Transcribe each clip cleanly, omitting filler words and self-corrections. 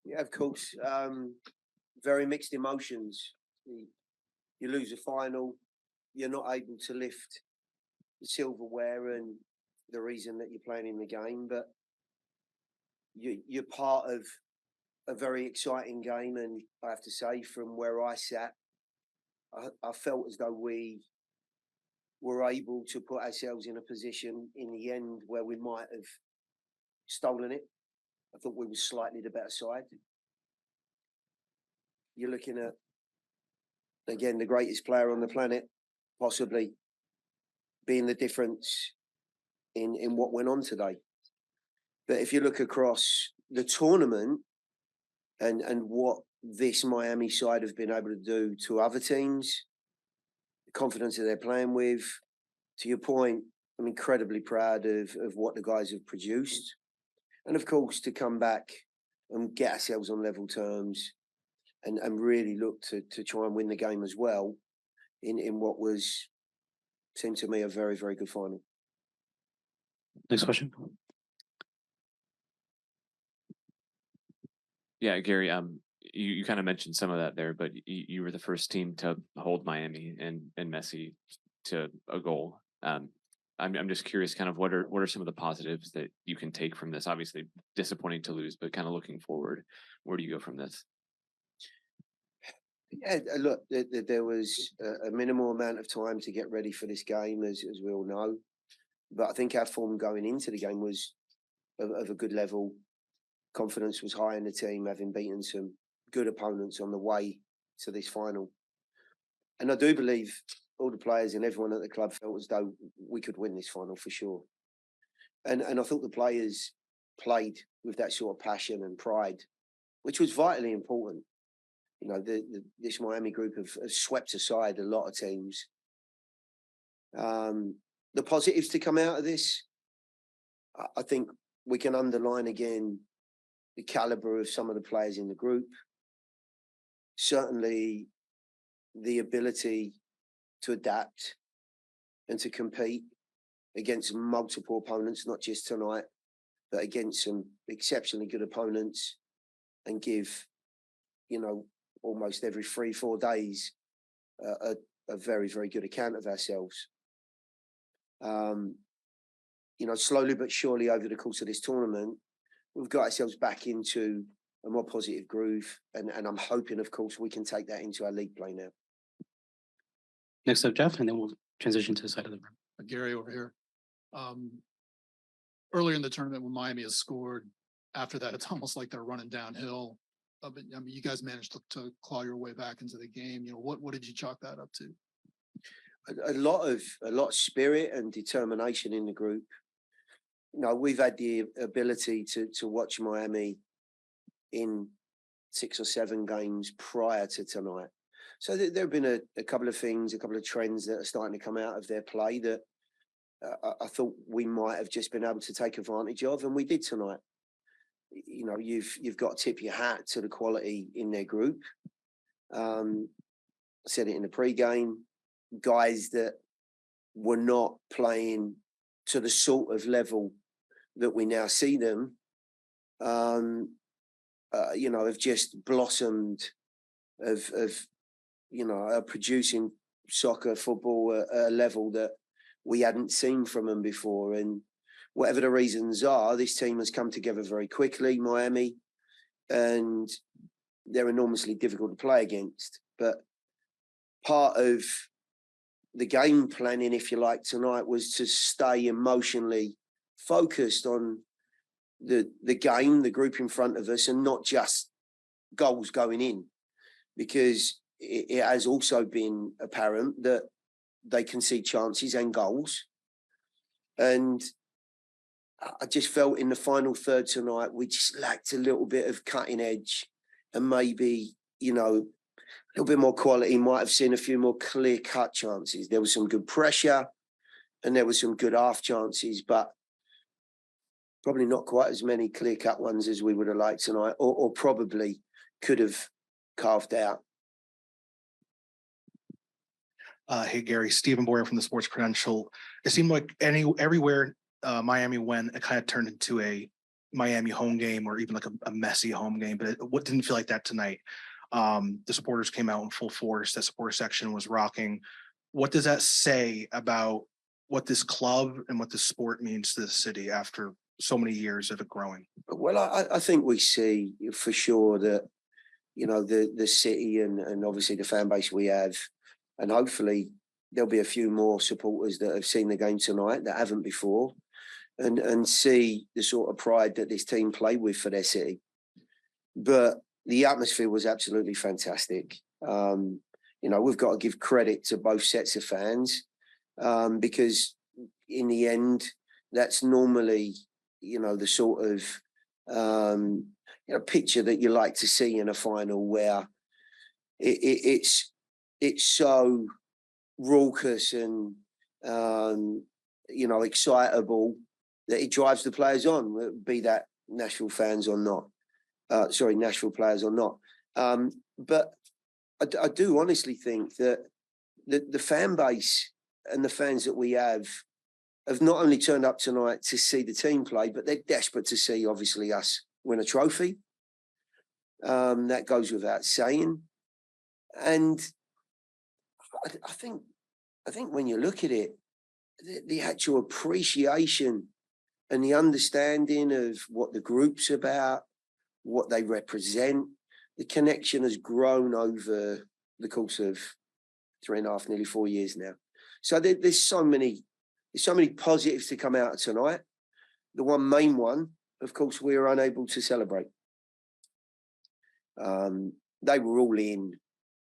Yeah, of course. Very mixed emotions. You lose a final, you're not able to lift the silverware and the reason that you're playing in the game, but you're part of a very exciting game. And I have to say, from where I sat, I felt as though we were able to put ourselves in a position in the end where we might have stolen it. I thought we were slightly the better side. You're looking at, again, the greatest player on the planet, possibly being the difference in what went on today. But if you look across the tournament and what this Miami side have been able to do to other teams, the confidence that they're playing with, to your point, I'm incredibly proud of what the guys have produced. And of course, to come back and get ourselves on level terms and really look to try and win the game as well in what seemed to me a very, very good final. Next question. Yeah, Gary, you kind of mentioned some of that there, but you were the first team to hold Miami and Messi to a goal. I'm just curious, kind of what are some of the positives that you can take from this? Obviously, disappointing to lose, but kind of looking forward, where do you go from this? Yeah, look, there was a minimal amount of time to get ready for this game, as we all know. But I think our form going into the game was of a good level. Confidence was high in the team, having beaten some good opponents on the way to this final. And I do believe all the players and everyone at the club felt as though we could win this final for sure. And I thought the players played with that sort of passion and pride, which was vitally important. You know, this Miami group have swept aside a lot of teams. The positives to come out of this, I think we can underline again the caliber of some of the players in the group. Certainly the ability to adapt and to compete against multiple opponents, not just tonight, but against some exceptionally good opponents, and give, almost every 3-4 days a very, very good account of ourselves. Slowly but surely over the course of this tournament, we've got ourselves back into a more positive groove, and I'm hoping, of course, we can take that into our league play now. Next up, Jeff, and then we'll transition to the side of the room. Gary over here. Earlier in the tournament, when Miami has scored, after that, it's almost like they're running downhill. But I mean, you guys managed to claw your way back into the game. What did you chalk that up to? A lot of spirit and determination in the group. We've had the ability to watch Miami in 6 or 7 games prior to tonight. So there have been a couple of things, a couple of trends that are starting to come out of their play that I thought we might have just been able to take advantage of, and we did tonight. You've got to tip your hat to the quality in their group. I said it in the pre-game, guys that were not playing to the sort of level that we now see them, have just blossomed, are producing soccer, football at a level that we hadn't seen from them before. And whatever the reasons are, this team has come together very quickly, Miami, and they're enormously difficult to play against. But part of the game planning, if you like, tonight was to stay emotionally focused on the game, the group in front of us, and not just goals going in, because it has also been apparent that they concede chances and goals. And I just felt in the final third tonight, we just lacked a little bit of cutting edge, and maybe, a little bit more quality. Might have seen a few more clear-cut chances. There was some good pressure and there were some good half chances, but probably not quite as many clear-cut ones as we would have liked tonight, or probably could have carved out. Hey, Gary, Stephen Boyer from the Sports Credential. It seemed like everywhere Miami went, it kind of turned into a Miami home game or even like a Messi home game, but what didn't feel like that tonight. The supporters came out in full force. The supporter section was rocking. What does that say about what this club and what this sport means to the city after so many years of it growing? Well, I think we see for sure that, the city and obviously the fan base we have, and hopefully there'll be a few more supporters that have seen the game tonight that haven't before, and see the sort of pride that this team play with for their city. But the atmosphere was absolutely fantastic. We've got to give credit to both sets of fans, because in the end, that's normally, the sort of picture that you like to see in a final, where it's so raucous and excitable that it drives the players on, be that Nashville fans or not. Nashville players or not. But I do honestly think that the fan base and the fans that we have not only turned up tonight to see the team play, but they're desperate to see, obviously, us win a trophy. That goes without saying. And I think when you look at it, the actual appreciation and the understanding of what the group's about, what they represent, the connection has grown over the course of 3.5, nearly 4 years now. So there's so many positives to come out of tonight. The one main one, of course, we were unable to celebrate. They were all in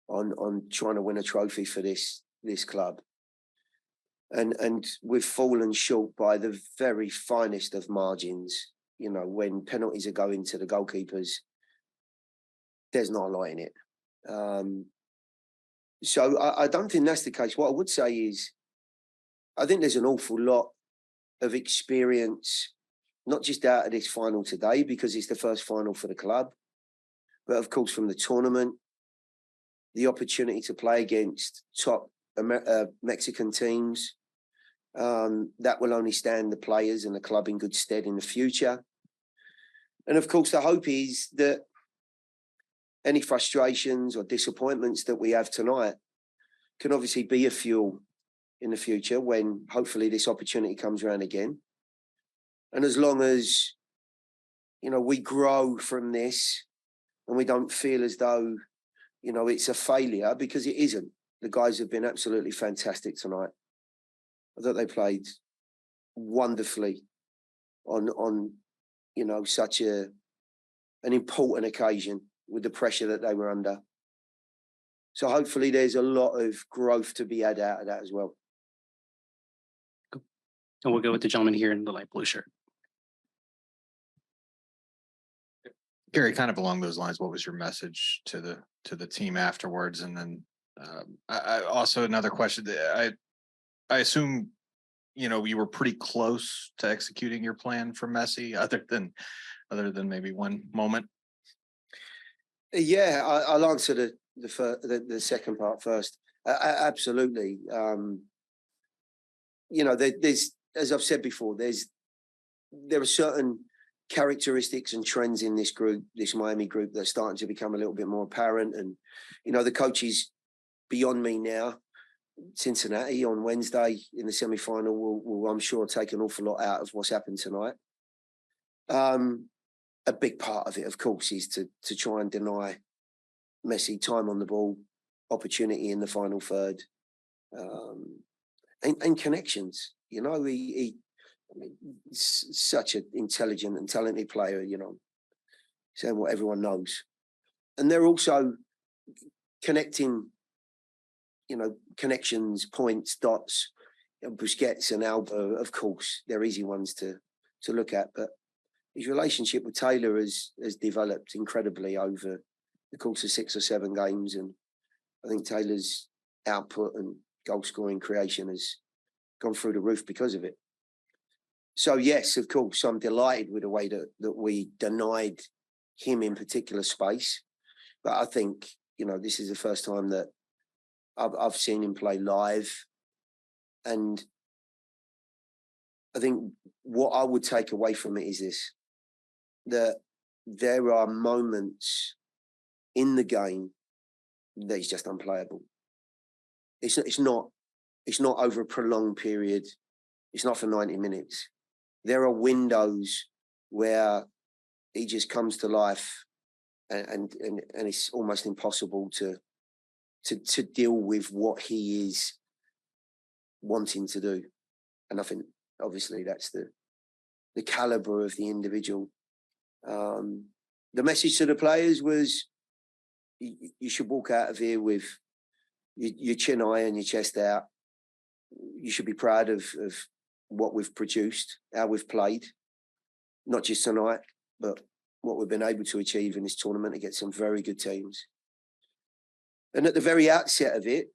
on trying to win a trophy for this club. And we've fallen short by the very finest of margins. When penalties are going to the goalkeepers, there's not a lot in it. So I don't think that's the case. What I would say is, I think there's an awful lot of experience, not just out of this final today, because it's the first final for the club, but of course from the tournament, the opportunity to play against top Mexican teams, that will only stand the players and the club in good stead in the future. And of course, the hope is that any frustrations or disappointments that we have tonight can obviously be a fuel in the future when hopefully this opportunity comes around again. And as long as, we grow from this and we don't feel as though, it's a failure, because it isn't. The guys have been absolutely fantastic tonight. I thought they played wonderfully on such an important occasion with the pressure that they were under. So hopefully there's a lot of growth to be had out of that as well. And we'll go with the gentleman here in the light blue shirt. Gary, kind of along those lines, what was your message to the team afterwards? And then I also another question. I assume you were pretty close to executing your plan for Messi, other than maybe one moment. Yeah, I'll answer the second part first. Absolutely. There's, as I've said before, there are certain characteristics and trends in this group, this Miami group, that are starting to become a little bit more apparent. And the coach is beyond me now. Cincinnati on Wednesday in the semi-final will I'm sure, take an awful lot out of what's happened tonight. A big part of it, of course, is to try and deny Messi time on the ball, opportunity in the final third, and connections. He's such an intelligent and talented player, saying what everyone knows. And they're also connecting, connections, points, dots. Busquets and Alba, of course, they're easy ones to look at, but his relationship with Taylor has developed incredibly over the course of 6 or 7 games. And I think Taylor's output and goal scoring creation has gone through the roof because of it. So yes, of course, I'm delighted with the way that we denied him in particular space. But I think, this is the first time that I've seen him play live. And I think what I would take away from it is this: that there are moments in the game that is just unplayable. It's not over a prolonged period. It's not for 90 minutes. There are windows where he just comes to life, and it's almost impossible to deal with what he is wanting to do. And I think obviously that's the caliber of the individual. The message to the players was, you should walk out of here with your chin high and your chest out. You should be proud of what we've produced, how we've played, not just tonight, but what we've been able to achieve in this tournament against some very good teams. And at the very outset of it,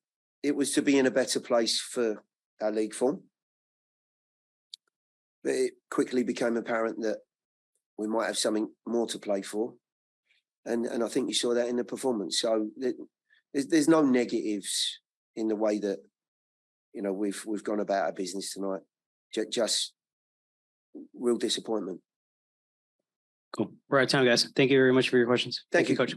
it was to be in a better place for our league form. But it quickly became apparent that we might have something more to play for. And I think you saw that in the performance. So there's no negatives in the way that, you know, we've gone about our business tonight. Just real disappointment. Cool. We're out of time, guys. Thank you very much for your questions. Thank you. Coach.